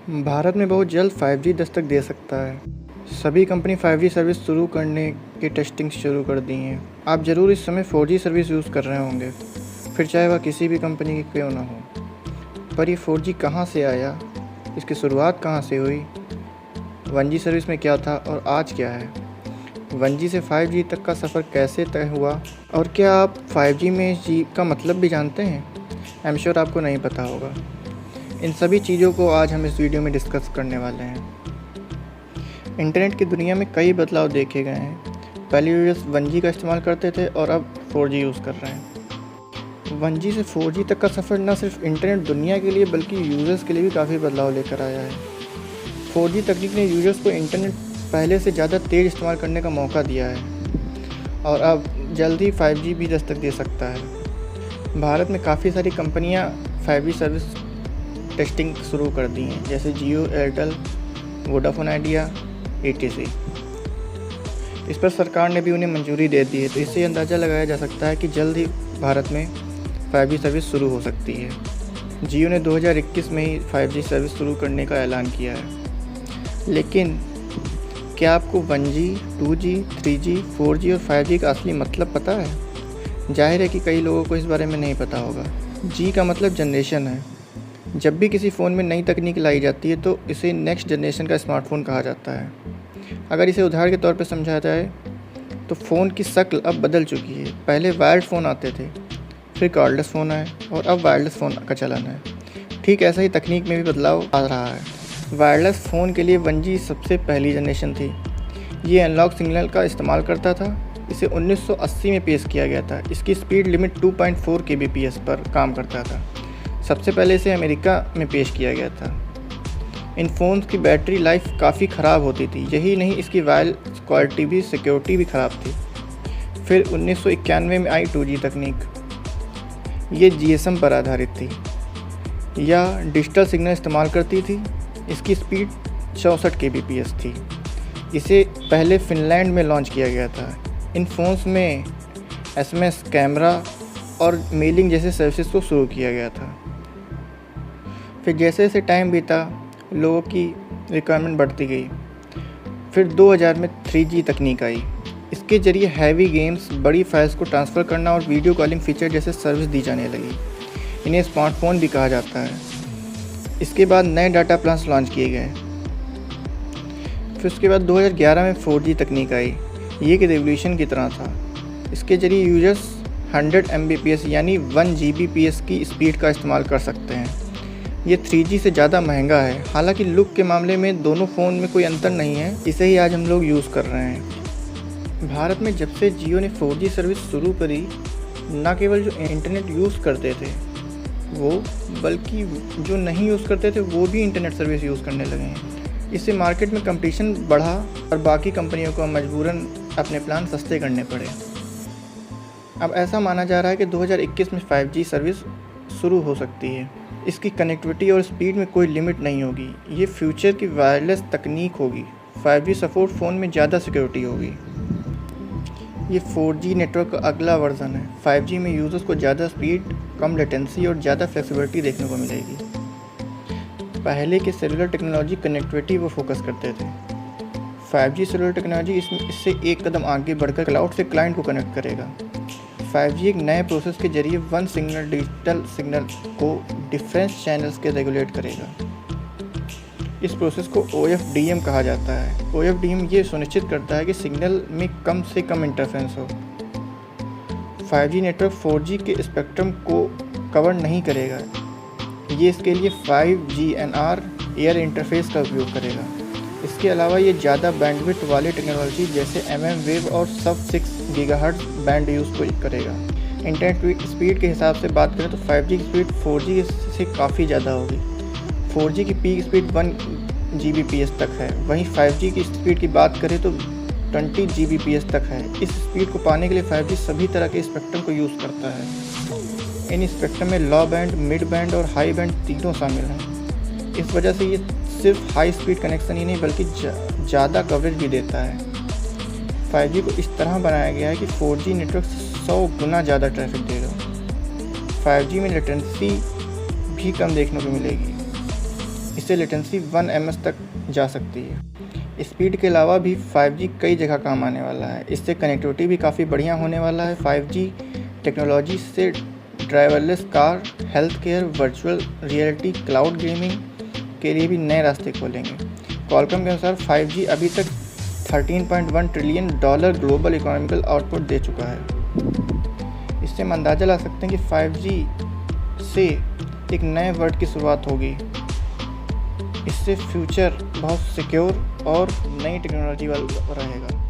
भारत में बहुत जल्द 5G दस्तक दे सकता है। सभी कंपनी 5G सर्विस शुरू करने की टेस्टिंग शुरू कर दी हैं। आप ज़रूर इस समय 4G सर्विस यूज़ कर रहे होंगे, फिर चाहे वह किसी भी कंपनी की क्यों ना हो। पर ये 4G कहाँ से आया, इसकी शुरुआत कहाँ से हुई, 1G सर्विस में क्या था और आज क्या है, 1G से 5G तक का सफ़र कैसे तय हुआ, और क्या आप 5G में G का मतलब भी जानते हैं? आई एम श्योर आपको नहीं पता होगा। इन सभी चीज़ों को आज हम इस वीडियो में डिस्कस करने वाले हैं। इंटरनेट की दुनिया में कई बदलाव देखे गए हैं। पहले यूजर्स 1G का इस्तेमाल करते थे और अब 4G यूज़ कर रहे हैं। 1G से 4G तक का सफ़र न सिर्फ इंटरनेट दुनिया के लिए बल्कि यूज़र्स के लिए भी काफ़ी बदलाव लेकर आया है। 4G तकनीक ने यूज़र्स को इंटरनेट पहले से ज़्यादा तेज़ इस्तेमाल करने का मौका दिया है और अब जल्दी 5G भी दस्तक दे सकता है। भारत में काफ़ी सारी कंपनियां 5G सर्विस टेस्टिंग शुरू कर दी हैं, जैसे जियो, एयरटेल, वोडाफोन आइडिया, etc। इस पर सरकार ने भी उन्हें मंजूरी दे दी है, तो इससे अंदाज़ा लगाया जा सकता है कि जल्द ही भारत में 5G सर्विस शुरू हो सकती है। जियो ने 2021 में ही 5G सर्विस शुरू करने का ऐलान किया है। लेकिन क्या आपको 1G, 2G, 3G, 4G और 5G का असली मतलब पता है? जाहिर है कि कई लोगों को इस बारे में नहीं पता होगा। G का मतलब जनरेशन है। जब भी किसी फ़ोन में नई तकनीक लाई जाती है तो इसे नेक्स्ट जनरेशन का स्मार्टफ़ोन कहा जाता है। अगर इसे उदाहरण के तौर पर समझा जाए तो फ़ोन की शक्ल अब बदल चुकी है। पहले वायर्ड फ़ोन आते थे, फिर कॉर्डलेस फ़ोन आए और अब वायरलेस फ़ोन का चलन है। ठीक ऐसा ही तकनीक में भी बदलाव आ रहा है। वायरलेस फ़ोन के लिए 1G सबसे पहली जनरेशन थी। ये एनालॉग सिग्नल का इस्तेमाल करता था। इसे 1980 में पेश किया गया था। इसकी स्पीड लिमिट 2.4 kbps पर काम करता था। सबसे पहले इसे अमेरिका में पेश किया गया था। इन फ़ोन्स की बैटरी लाइफ काफ़ी ख़राब होती थी। यही नहीं, इसकी वायरलेस क्वालिटी भी, सिक्योरिटी भी ख़राब थी। फिर 1991 में आई 2G तकनीक। ये GSM पर आधारित थी या डिजिटल सिग्नल इस्तेमाल करती थी। इसकी स्पीड 64 kbps थी। इसे पहले फ़िनलैंड में लॉन्च किया गया था। इन फ़ोन्स में SMS, कैमरा और मेलिंग जैसे सर्विसेज को शुरू किया गया था। फिर जैसे जैसे टाइम बीता, लोगों की रिक्वायरमेंट बढ़ती गई। फिर 2000 में 3G तकनीक आई। इसके ज़रिए हैवी गेम्स, बड़ी फाइल्स को ट्रांसफ़र करना और वीडियो कॉलिंग फीचर जैसे सर्विस दी जाने लगी। इन्हें स्मार्टफोन भी कहा जाता है। इसके बाद नए डाटा प्लान्स लॉन्च किए गए। फिर उसके बाद 2011 में 4G तकनीक आई। ये एक रेवोल्यूशन की तरह था। इसके ज़रिए यूजर्स 100 Mbps यानी 1 Gbps की स्पीड का इस्तेमाल कर सकते हैं। ये 3G से ज़्यादा महंगा है। हालांकि लुक के मामले में दोनों फ़ोन में कोई अंतर नहीं है। इसे ही आज हम लोग यूज़ कर रहे हैं। भारत में जब से जियो ने 4G सर्विस शुरू करी, न केवल जो इंटरनेट यूज़ करते थे वो, बल्कि जो नहीं यूज़ करते थे वो भी इंटरनेट सर्विस यूज़ करने लगे हैं। इससे मार्केट में कंपटीशन बढ़ा और बाकी कंपनियों को मजबूरन अपने प्लान सस्ते करने पड़े। अब ऐसा माना जा रहा है कि 2021 में 5G सर्विस शुरू हो सकती है। इसकी कनेक्टिविटी और स्पीड में कोई लिमिट नहीं होगी। ये फ्यूचर की वायरलेस तकनीक होगी। 5G सपोर्ट फ़ोन में ज़्यादा सिक्योरिटी होगी। ये 4G नेटवर्क का अगला वर्जन है। 5G में यूज़र्स को ज़्यादा स्पीड, कम लेटेंसी और ज़्यादा फ्लेक्सिबिलिटी देखने को मिलेगी। पहले के सेलुलर टेक्नोलॉजी कनेक्टिविटी पर फोकस करते थे। 5G सेलुलर टेक्नोलॉजी इससे एक कदम आगे बढ़कर क्लाउड से क्लाइंट को कनेक्ट करेगा। 5G एक नए प्रोसेस के जरिए वन सिग्नल डिजिटल सिग्नल को डिफरेंस चैनल्स के रेगुलेट करेगा। इस प्रोसेस को OFDM कहा जाता है। OFDM ये सुनिश्चित करता है कि सिग्नल में कम से कम इंटरफेरेंस हो। 5G नेटवर्क 4G के स्पेक्ट्रम को कवर नहीं करेगा। ये इसके लिए 5GNR एयर इंटरफेस का उपयोग करेगा। इसके अलावा ये ज़्यादा बैंडविड्थ वाली टेक्नोलॉजी जैसे mmWave और sub-6 GHz बैंड यूज़ को करेगा। इंटरनेट स्पीड के हिसाब से बात करें तो 5G की स्पीड 4G से काफ़ी ज़्यादा होगी। 4G की पीक स्पीड 1 Gbps तक है। वहीं 5G की स्पीड की बात करें तो 20 Gbps तक है। इस स्पीड को पाने के लिए 5G सभी तरह के स्पेक्ट्रम को यूज़ करता है। इन स्पेक्ट्रम में लो बैंड, मिड बैंड और हाई बैंड तीनों शामिल हैं। इस वजह से ये सिर्फ हाई स्पीड कनेक्शन ही नहीं बल्कि ज़्यादा कवरेज भी देता है। 5G को इस तरह बनाया गया है कि 4G नेटवर्क 100 गुना ज़्यादा ट्रैफिक देगा। 5G में लेटेंसी भी कम देखने को मिलेगी। इससे लेटेंसी 1 ms तक जा सकती है। स्पीड के अलावा भी 5G कई जगह काम आने वाला है। इससे कनेक्टिविटी भी काफ़ी बढ़िया होने वाला है। 5G टेक्नोलॉजी से driverless car, health care, virtual reality, cloud gaming के लिए भी नए रास्ते खोलेंगे। क्वालकॉम के अनुसार 5G अभी तक $13.1 ट्रिलियन ग्लोबल इकोनॉमिकल आउटपुट दे चुका है। इससे हम अंदाज़ा ला सकते हैं कि 5G से एक नए वर्ल्ड की शुरुआत होगी। इससे फ्यूचर बहुत सिक्योर और नई टेक्नोलॉजी वाला रहेगा।